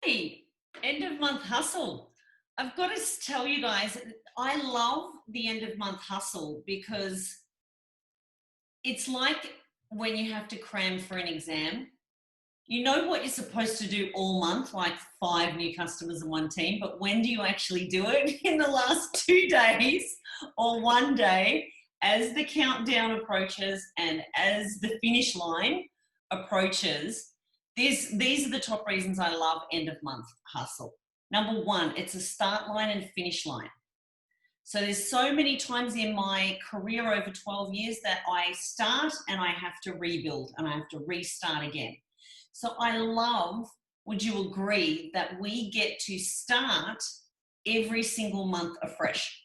Hey, end of month hustle. I've got to tell you guys, I love the end of month hustle because it's like when you have to cram for an exam. You know what you're supposed to do all month, like 5 new customers in one team, but when do you actually do it? In the last 2 days or one day, as the countdown approaches and as the finish line approaches. These are the top reasons I love end of month hustle. Number one, it's a start line and finish line. So there's so many times in my career over 12 years that I start and I have to rebuild and I have to restart again. So I love, would you agree, that we get to start every single month afresh?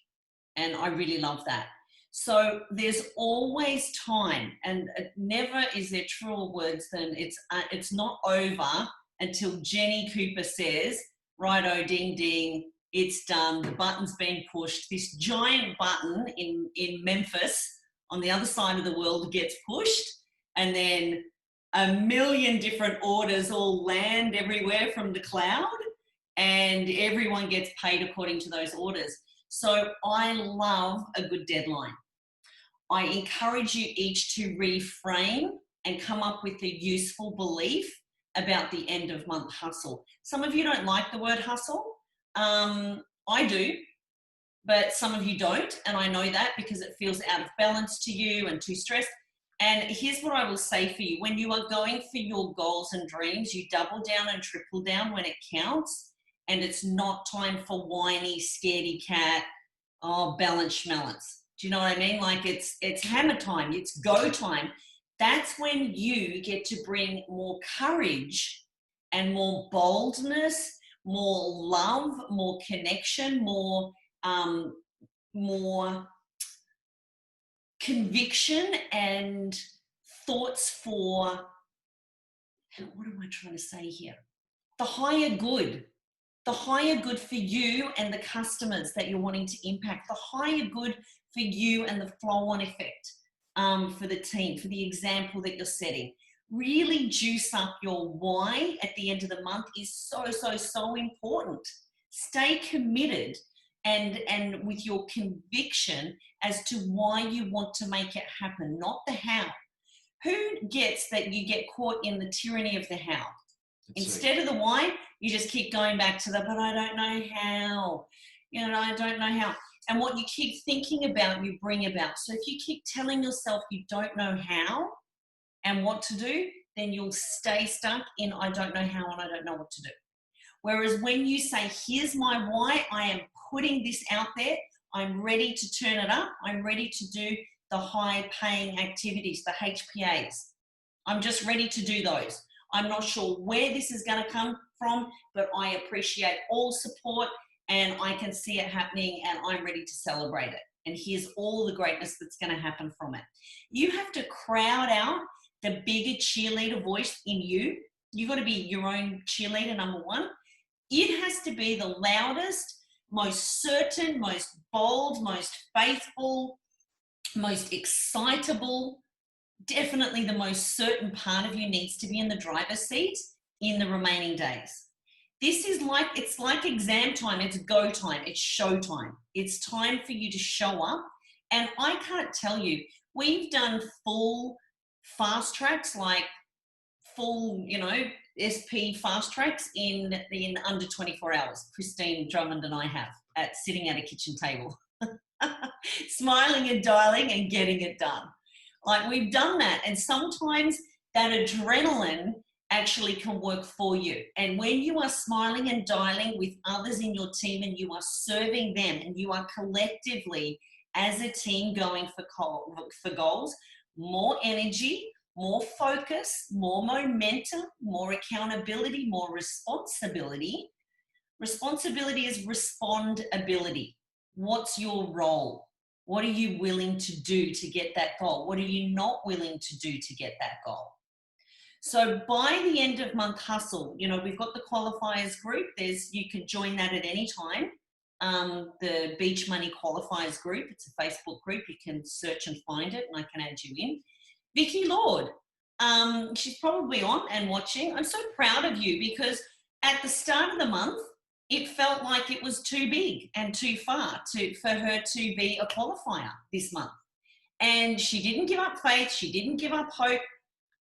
And I really love that. So there's always time, and never is there truer words than it's not over until Jenny Cooper says, righto, ding ding, it's done, the button's been pushed. This giant button in Memphis on the other side of the world gets pushed, and then a million different orders all land everywhere from the cloud, and everyone gets paid according to those orders. So I love a good deadline. I encourage you each to reframe and come up with a useful belief about the end of month hustle. Some of you don't like the word hustle. I do, but some of you don't, and I know that because it feels out of balance to you and too stressed. And here's what I will say for you. When you are going for your goals and dreams, you double down and triple down when it counts, and it's not time for whiny, scaredy cat, balance schmelance. Do you know what I mean? Like it's hammer time, it's go time. That's when you get to bring more courage and more boldness, more love, more connection, more conviction and thoughts for, what am I trying to say here? The higher good. The higher good for you and the customers that you're wanting to impact, the higher good for you and the flow-on effect for the team, for the example that you're setting. Really juice up your why at the end of the month is so important. Stay committed and with your conviction as to why you want to make it happen, not the how. Who gets that you get caught in the tyranny of the how? Instead of the why, you just keep going back to the, but I don't know how. I don't know how. And what you keep thinking about, you bring about. So if you keep telling yourself you don't know how and what to do, then you'll stay stuck in I don't know how and I don't know what to do. Whereas when you say, here's my why, I am putting this out there, I'm ready to turn it up, I'm ready to do the high paying activities, the HPAs. I'm just ready to do those. I'm not sure where this is going to come from, but I appreciate all support and I can see it happening and I'm ready to celebrate it. And here's all the greatness that's going to happen from it. You have to crowd out the bigger cheerleader voice in you. You've got to be your own cheerleader, number one. It has to be the loudest, most certain, most bold, most faithful, most excitable. Definitely the most certain part of you needs to be in the driver's seat in the remaining days. This is it's like exam time, it's go time, it's show time. It's time for you to show up. And I can't tell you, we've done full fast tracks, like full, SP fast tracks in under 24 hours. Christine Drummond and I have sitting at a kitchen table, smiling and dialing and getting it done. Like we've done that, and sometimes that adrenaline actually can work for you. And when you are smiling and dialing with others in your team and you are serving them and you are collectively as a team going for goals, more energy, more focus, more momentum, more accountability, more responsibility. Responsibility is respondability. What's your role? What are you willing to do to get that goal? What are you not willing to do to get that goal? So by the end of month hustle, we've got the qualifiers group. You can join that at any time. The Beach Money Qualifiers group, it's a Facebook group. You can search and find it and I can add you in. Vicky Lord, she's probably on and watching. I'm so proud of you because At the start of the month, it felt like it was too big and too far for her to be a qualifier this month. And she didn't give up faith. She didn't give up hope.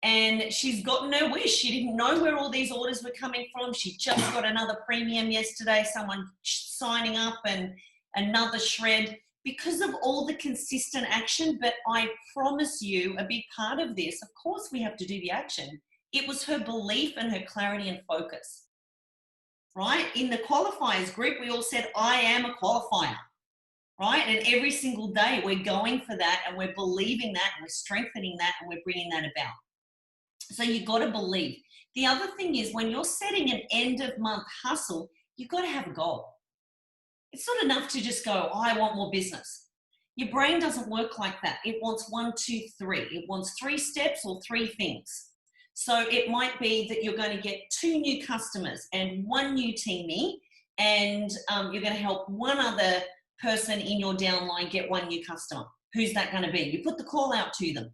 And she's gotten her wish. She didn't know where all these orders were coming from. She just got another premium yesterday, someone signing up and another shred because of all the consistent action. But I promise you, a big part of this, of course we have to do the action. It was her belief and her clarity and focus, right? In the qualifiers group, we all said, I am a qualifier, right? And every single day we're going for that and we're believing that and we're strengthening that and we're bringing that about. So you've got to believe. The other thing is when you're setting an end of month hustle, you've got to have a goal. It's not enough to just go, oh, I want more business. Your brain doesn't work like that. It wants 1, 2, 3. It wants 3 steps or 3 things. So it might be that you're going to get 2 new customers and 1 new teamie, and you're going to help 1 other person in your downline get 1 new customer. Who's that going to be? You put the call out to them.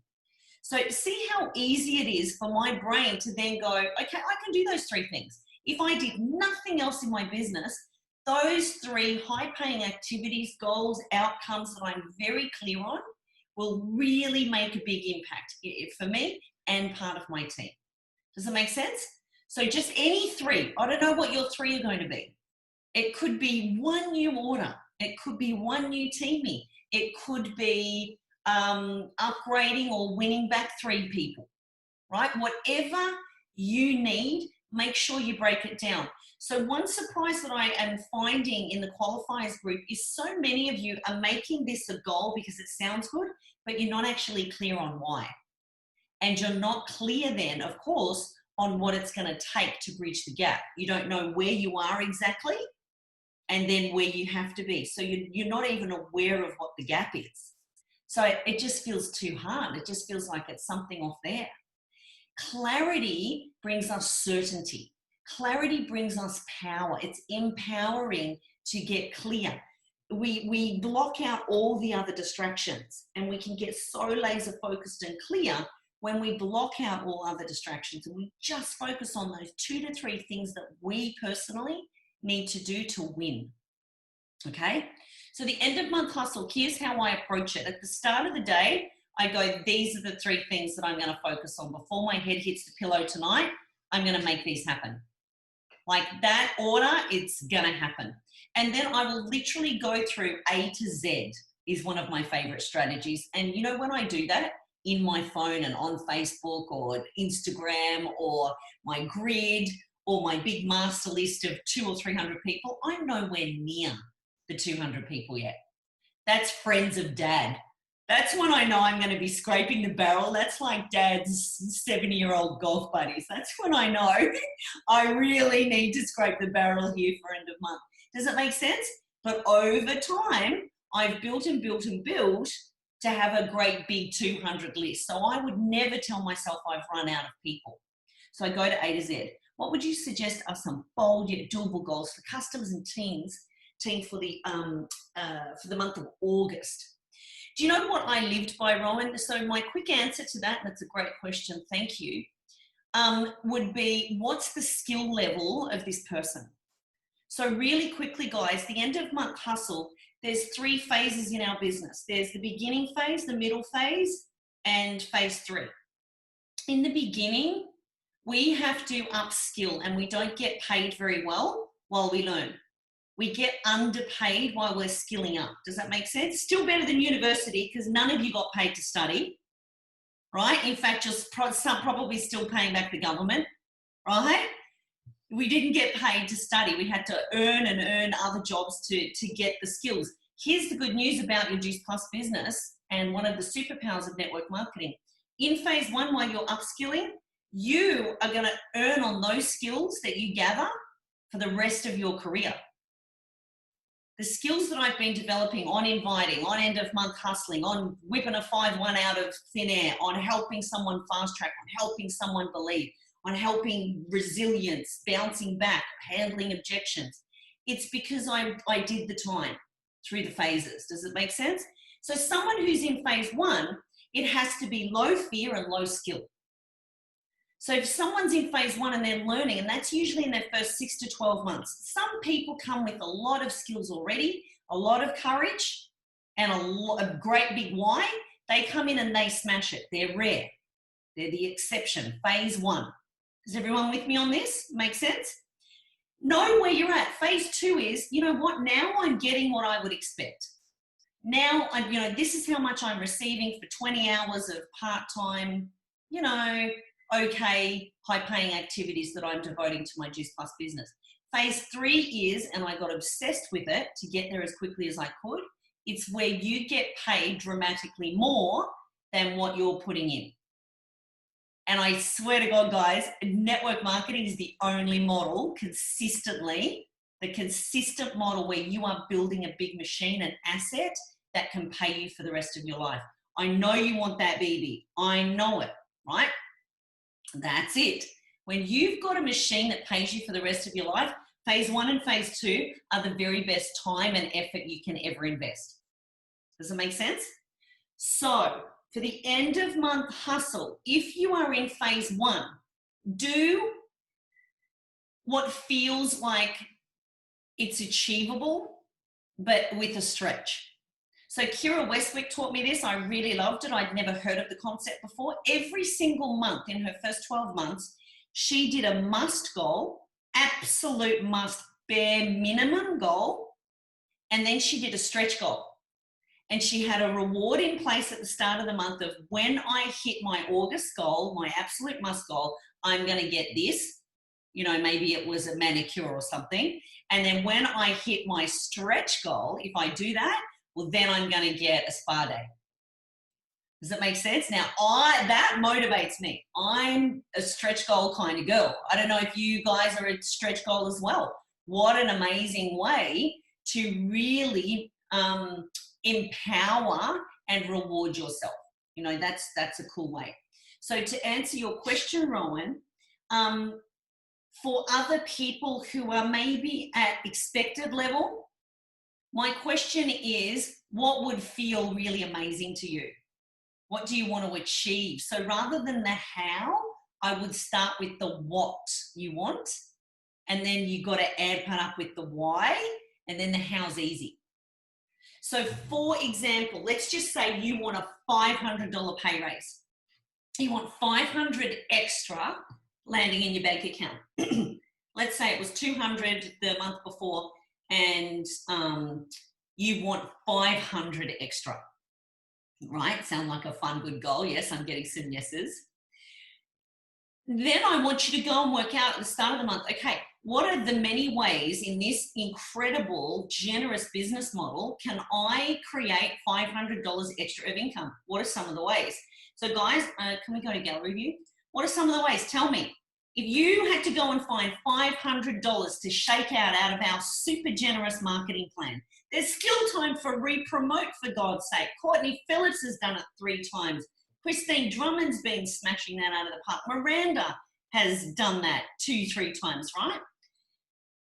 So see how easy it is for my brain to then go, okay, I can do those 3 things. If I did nothing else in my business, those 3 high-paying activities, goals, outcomes that I'm very clear on will really make a big impact for me and part of my team. Does that make sense? So just any 3. I don't know what your 3 are going to be. It could be 1 new order. It could be 1 new teamie. It could be upgrading or winning back 3 people, right? Whatever you need, make sure you break it down. So one surprise that I am finding in the qualifiers group is so many of you are making this a goal because it sounds good, but you're not actually clear on why. And you're not clear then, of course, on what it's going to take to bridge the gap. You don't know where you are exactly and then where you have to be. So you're not even aware of what the gap is. So it just feels too hard. It just feels like it's something off there. Clarity brings us certainty. Clarity brings us power. It's empowering to get clear. We block out all the other distractions and we can get so laser focused and clear when we block out all other distractions and we just focus on those 2 to 3 things that we personally need to do to win. Okay? So the end of month hustle, here's how I approach it. At the start of the day, I go, these are the 3 things that I'm going to focus on. Before my head hits the pillow tonight, I'm going to make these happen. Like that order, it's going to happen. And then I will literally go through A to Z is one of my favorite strategies. And you know, when I do that in my phone and on Facebook or Instagram or my grid or my big master list of 200 or 300 people, I'm nowhere near the 200 people yet. That's friends of dad. That's when I know I'm going to be scraping the barrel. That's like dad's 70-year-old golf buddies. That's when I know I really need to scrape the barrel here for end of month. Does it make sense? But over time, I've built and built and built to have a great big 200 list. So I would never tell myself I've run out of people. So I go to A to Z. What would you suggest are some bold yet doable goals for customers and team for the month of August? Do you know what I lived by, Rowan? So my quick answer to that, and it's a great question, thank you, would be what's the skill level of this person? So really quickly, guys, the end of month hustle, there's 3 phases in our business. There's the beginning phase, the middle phase, and phase 3. In the beginning, we have to upskill and we don't get paid very well while we learn. We get underpaid while we're skilling up. Does that make sense? Still better than university because none of you got paid to study, right? In fact, you're probably still paying back the government, right? We didn't get paid to study. We had to earn other jobs to get the skills. Here's the good news about your Juice Plus business and one of the superpowers of network marketing. In phase 1, while you're upskilling, you are going to earn on those skills that you gather for the rest of your career. The skills that I've been developing on inviting, on end of month hustling, on whipping a 5-1 out of thin air, on helping someone fast track, on helping someone believe, on helping resilience, bouncing back, handling objections. It's because I did the time through the phases. Does it make sense? So someone who's in phase 1, it has to be low fear and low skill. So if someone's in phase 1 and they're learning, and that's usually in their first 6 to 12 months, some people come with a lot of skills already, a lot of courage, and a great big why. They come in and they smash it. They're rare. They're the exception. Phase 1. Is everyone with me on this? Make sense? Know where you're at. Phase 2 is, you know what? Now I'm getting what I would expect. Now, this is how much I'm receiving for 20 hours of part-time, okay, high-paying activities that I'm devoting to my Juice Plus business. Phase 3 is, and I got obsessed with it to get there as quickly as I could, it's where you get paid dramatically more than what you're putting in. And I swear to God, guys, network marketing is the only model consistently, the consistent model where you are building a big machine, an asset that can pay you for the rest of your life. I know you want that, BB. I know it, right? That's it. When you've got a machine that pays you for the rest of your life, phase 1 and phase 2 are the very best time and effort you can ever invest. Does it make sense? So for the end of month hustle, if you are in phase 1, do what feels like it's achievable, but with a stretch. So Kira Westwick taught me this. I really loved it. I'd never heard of the concept before. Every single month in her first 12 months, she did a must goal, absolute must, bare minimum goal, and then she did a stretch goal. And she had a reward in place at the start of the month of when I hit my August goal, my absolute must goal, I'm going to get this. Maybe it was a manicure or something. And then when I hit my stretch goal, if I do that, well, then I'm going to get a spa day. Does that make sense? Now, that motivates me. I'm a stretch goal kind of girl. I don't know if you guys are a stretch goal as well. What an amazing way to really empower and reward yourself. That's a cool way. So to answer your question, Rowan, for other people who are maybe at expected level, my question is, what would feel really amazing to you? What do you want to achieve? So rather than the how, I would start with the what you want, and then you got to add that up with the why, and then the how's easy. So for example, let's just say you want a $500 pay raise. You want 500 extra landing in your bank account. Let's say it was 200 the month before, and you want 500 extra, right? Sound like a fun, good goal. Yes, I'm getting some yeses. Then I want you to go and work out at the start of the month, okay, what are the many ways in this incredible, generous business model can I create $500 extra of income? What are some of the ways? So guys, can we go to gallery view? What are some of the ways? Tell me. If you had to go and find $500 to shake out of our super generous marketing plan, there's still time for re-promote, for God's sake. Courtney Phillips has done it 3 times. Christine Drummond's been smashing that out of the park. Miranda has done that 2-3 times, right?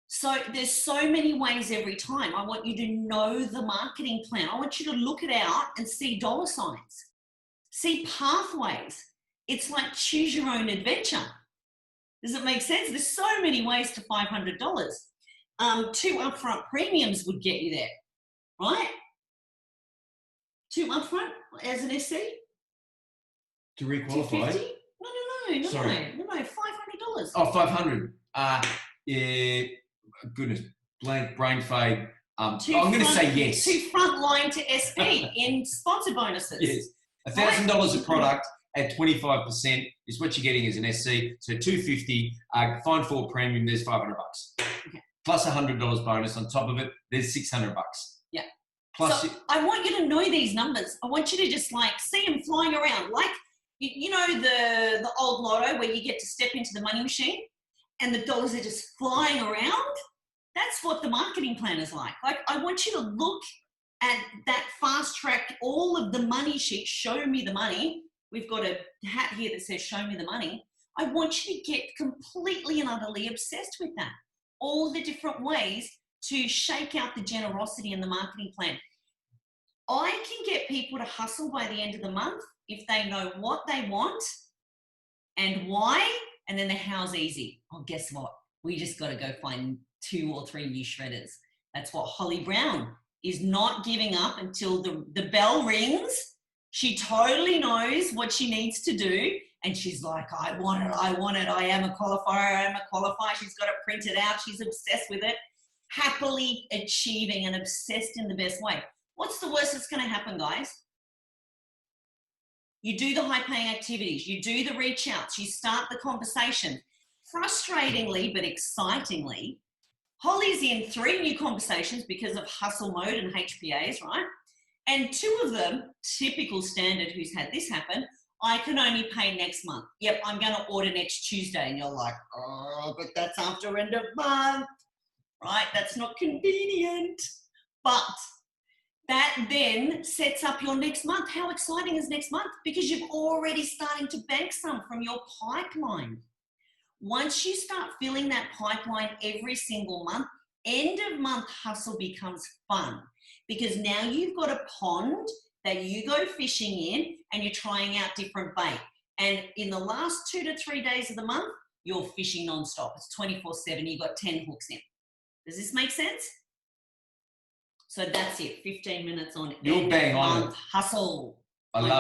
So there's so many ways every time. I want you to know the marketing plan. I want you to look it out and see dollar signs, see pathways. It's like choose your own adventure. Does it make sense? There's so many ways to $500. 2 upfront premiums would get you there, right? 2 upfront as an SC? To requalify? No, $500. Oh, 500. Yeah, goodness, blank brain fade. I'm going to say yes. 2 frontline to SB in sponsor bonuses. Yes, $1,000 a product at 25% is what you're getting as an SC. So $250. Find for premium. There's $500. Okay. Plus $100 bonus on top of it. There's $600. Yeah. Plus, so I want you to know these numbers. I want you to just see them flying around, like the old lotto where you get to step into the money machine and the dollars are just flying around. That's what the marketing plan is like. I want you to look at that fast track, all of the money sheet, show me the money. We've got a hat here that says show me the money. I want you to get completely and utterly obsessed with that. All the different ways to shake out the generosity in the marketing plan. I can get people to hustle by the end of the month if they know what they want and why, And then the how's easy. Oh, guess what? We just got to go find 2 or 3 new shredders. That's what Holly Brown is, not giving up until the bell rings. She totally knows what she needs to do. And she's like, I want it. I am a qualifier. She's got it printed out. She's obsessed with it. Happily achieving and obsessed in the best way. What's the worst that's going to happen, guys? You do the high-paying activities. You do the reach-outs. You start the conversation. Frustratingly, but excitingly, Holly's in 3 new conversations because of hustle mode and HPAs, right? And 2 of them, typical standard who's had this happen, I can only pay next month. Yep, I'm going to order next Tuesday. And you're like, oh, but that's after end of month, right? That's not convenient. But that then sets up your next month. How exciting is next month? Because you've already starting to bank some from your pipeline. Once you start filling that pipeline every single month, end of month hustle becomes fun, because now you've got a pond that you go fishing in and you're trying out different bait. And in the last 2 to 3 days of the month, you're fishing nonstop. It's 24/7. You've got 10 hooks in. Does this make sense? So that's it. 15 minutes on You're bang on month hustle. I love it.